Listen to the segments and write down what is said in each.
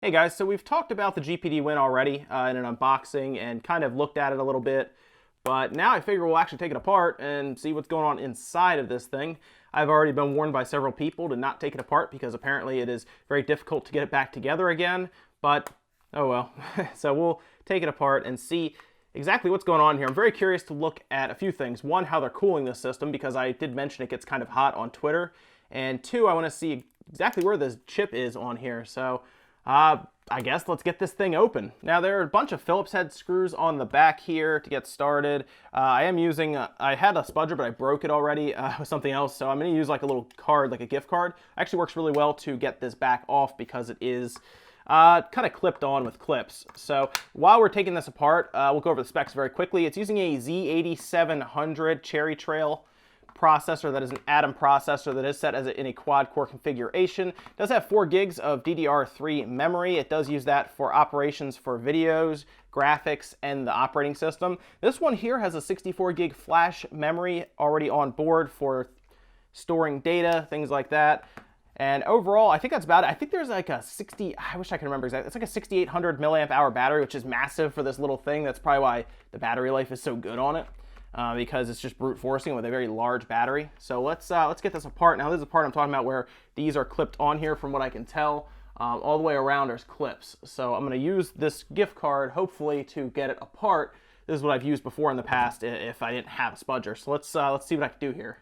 Hey guys, so we've talked about the GPD Win already in an unboxing and kind of looked at it a little bit, but now I figure we'll actually take it apart and see what's going on inside of this thing. I've already been warned by several people to not take it apart because apparently it is very difficult to get it back together again, but oh well. So we'll take it apart and see exactly what's going on here. I'm very curious to look at a few things. One, how they're cooling this system, because I did mention it gets kind of hot on Twitter, and two, I want to see exactly where this chip is on here. So I guess let's get this thing open. Now there are a bunch of Phillips head screws on the back here to get started. I am using, I had a spudger but I broke it already with something else, so I'm going to use like a little card, like a gift card. Actually works really well to get this back off because it is kind of clipped on with clips. So while we're taking this apart, we'll go over the specs very quickly. It's using a Z8700 Cherry Trail processor that is an Atom processor that is set as in a quad-core configuration. It does have 4 gigs of DDR3 memory. It does use that for operations for videos, graphics, and the operating system. This one here has a 64 gig flash memory already on board for storing data, things like that. And overall, I think that's about it. I think there's like a 60, I wish I could remember exactly. It's like a 6,800 milliamp hour battery, which is massive for this little thing. That's probably why the battery life is so good on it. Because it's just brute forcing with a very large battery. So let's get this apart. Now this is the part I'm talking about where these are clipped on here from what I can tell. All the way around there's clips. So I'm going to use this gift card hopefully to get it apart. This is what I've used before in the past if I didn't have a spudger. So let's see what I can do here.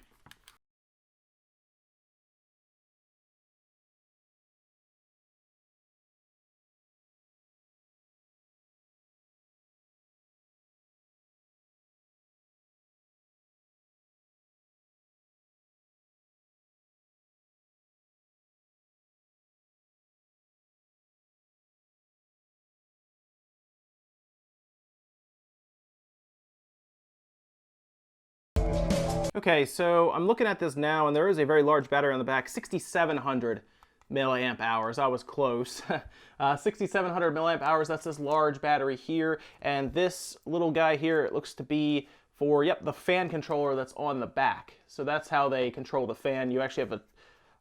Okay, so I'm looking at this now, and there is a very large battery on the back, 6,700 milliamp hours. I was close. 6,700 milliamp hours, that's this large battery here, and this little guy here, it looks to be for, yep, the fan controller that's on the back. So that's how they control the fan. You actually have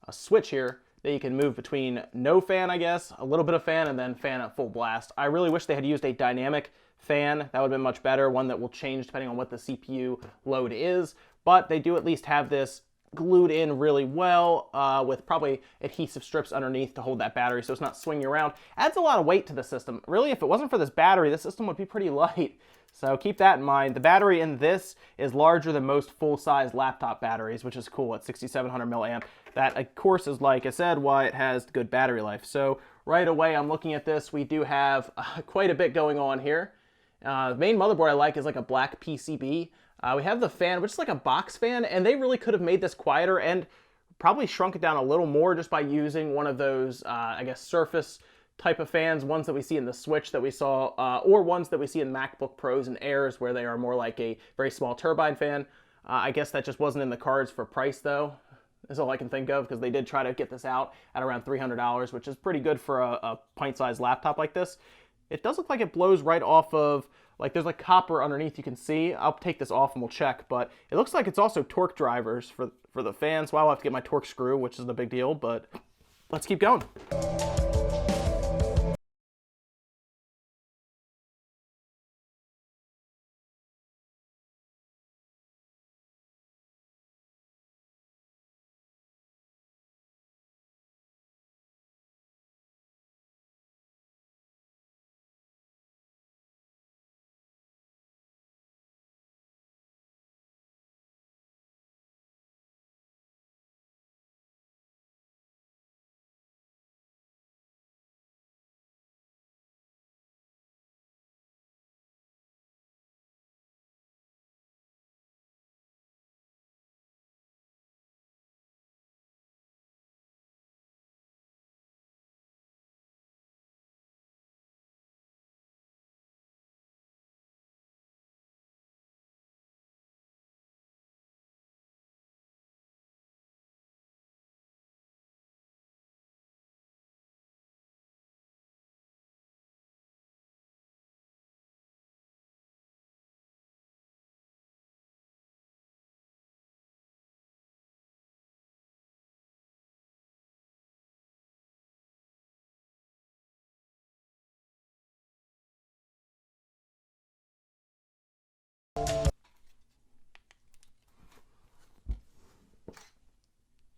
a switch here that you can move between no fan, I guess, a little bit of fan, and then fan at full blast. I really wish they had used a dynamic fan. That would have been much better, one that will change depending on what the CPU load is. But they do at least have this glued in really well with probably adhesive strips underneath to hold that battery so it's not swinging around. Adds a lot of weight to the system. Really, if it wasn't for this battery, the system would be pretty light. So keep that in mind. The battery in this is larger than most full-size laptop batteries, which is cool at 6,700 milliamp. That, of course, is, like I said, why it has good battery life. So right away, I'm looking at this. We do have quite a bit going on here. The main motherboard I like is like a black PCB. We have the fan, which is like a box fan, and they really could have made this quieter and probably shrunk it down a little more just by using one of those, I guess, surface type of fans, ones that we see in the Switch that we saw, or ones that we see in MacBook Pros and Airs where they are more like a very small turbine fan. I guess that just wasn't in the cards for price, though. Is all I can think of, because they did try to get this out at around $300, which is pretty good for a pint-sized laptop like this. It does look like it blows right off of, like there's like copper underneath you can see. I'll take this off and we'll check, but it looks like it's also torque drivers for the fans. So I'll have to get my torque screw, which is the big deal, but let's keep going.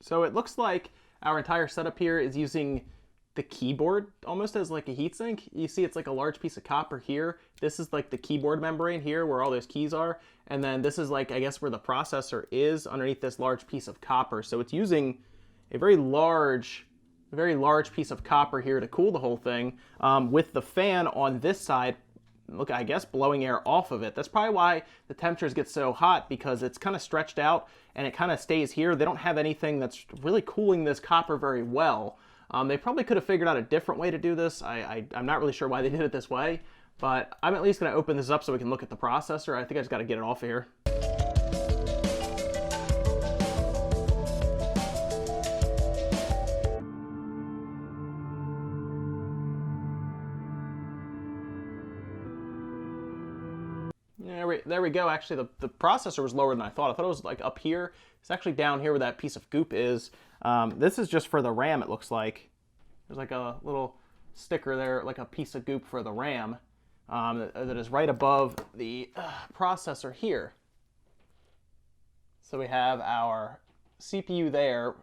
So it looks like our entire setup here is using the keyboard almost as like a heatsink. You see it's like a large piece of copper here. This is like the keyboard membrane here where all those keys are. And then this is like, I guess, where the processor is underneath this large piece of copper. So it's using a very large piece of copper here to cool the whole thing, with the fan on this side, look, I guess, blowing air off of it. That's probably why the temperatures get so hot, because it's kind of stretched out and it kind of stays here. They don't have anything that's really cooling this copper very well. They probably could have figured out a different way to do this. I'm not really sure why they did it this way, but I'm at least going to open this up so we can look at the processor. I think I just got to get it off of here. There we go. Actually, the processor was lower than I thought. I thought it was like up here. It's actually down here where that piece of goop is. This is just for the RAM, it looks like. There's like a little sticker there, like a piece of goop for the RAM, that is right above the processor here. So we have our CPU there,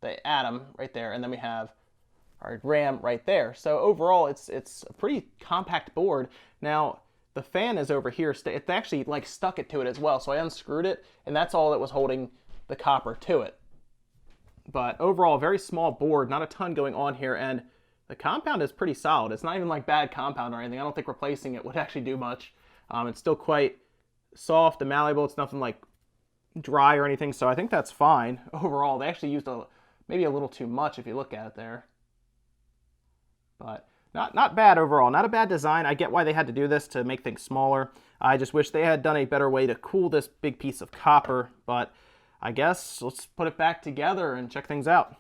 the Atom right there, and then we have our RAM right there. So overall, it's a pretty compact board. Now, the fan is over here. It actually like stuck it to it as well. So I unscrewed it, and that's all that was holding the copper to it. But overall, very small board, not a ton going on here, and the compound is pretty solid. It's not even like bad compound or anything. I don't think replacing it would actually do much. It's still quite soft and malleable. It's nothing like dry or anything, so I think that's fine. Overall, they actually used maybe a little too much if you look at it there. But not bad overall. Not a bad design. I get why they had to do this to make things smaller. I just wish they had done a better way to cool this big piece of copper, but I guess let's put it back together and check things out.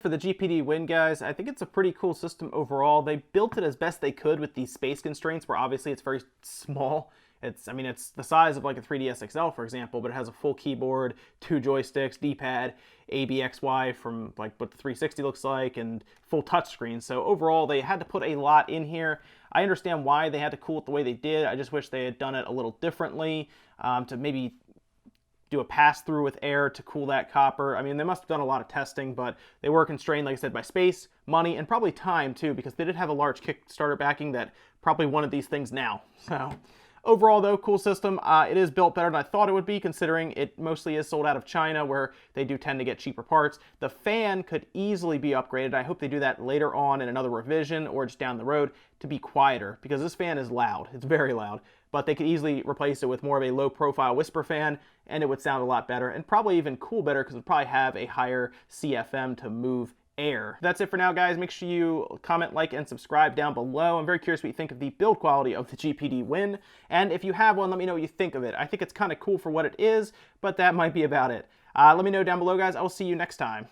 For the GPD Win, guys, I think it's a pretty cool system overall. They built it as best they could with these space constraints, where obviously it's very small I mean, it's the size of like a 3DS XL, for example, but it has a full keyboard, 2 joysticks, D-pad, ABXY from like what the 360 looks like, and full touchscreen. So overall, they had to put a lot in here. I understand why they had to cool it the way they did. I just wish they had done it a little differently, to maybe do a pass-through with air to cool that copper. I mean, they must have done a lot of testing, but they were constrained, like I said, by space, money, and probably time too, because they did have a large Kickstarter backing that probably wanted these things now. So overall though, cool system. It is built better than I thought it would be, considering it mostly is sold out of China, where they do tend to get cheaper parts. The fan could easily be upgraded. I hope they do that later on in another revision or just down the road to be quieter, because this fan is loud. It's very loud. But they could easily replace it with more of a low-profile whisper fan, and it would sound a lot better, and probably even cool better, because it would probably have a higher CFM to move air. That's it for now, guys. Make sure you comment, like, and subscribe down below. I'm very curious what you think of the build quality of the GPD Win, and if you have one, let me know what you think of it. I think it's kind of cool for what it is, but that might be about it. Let me know down below, guys. I will see you next time.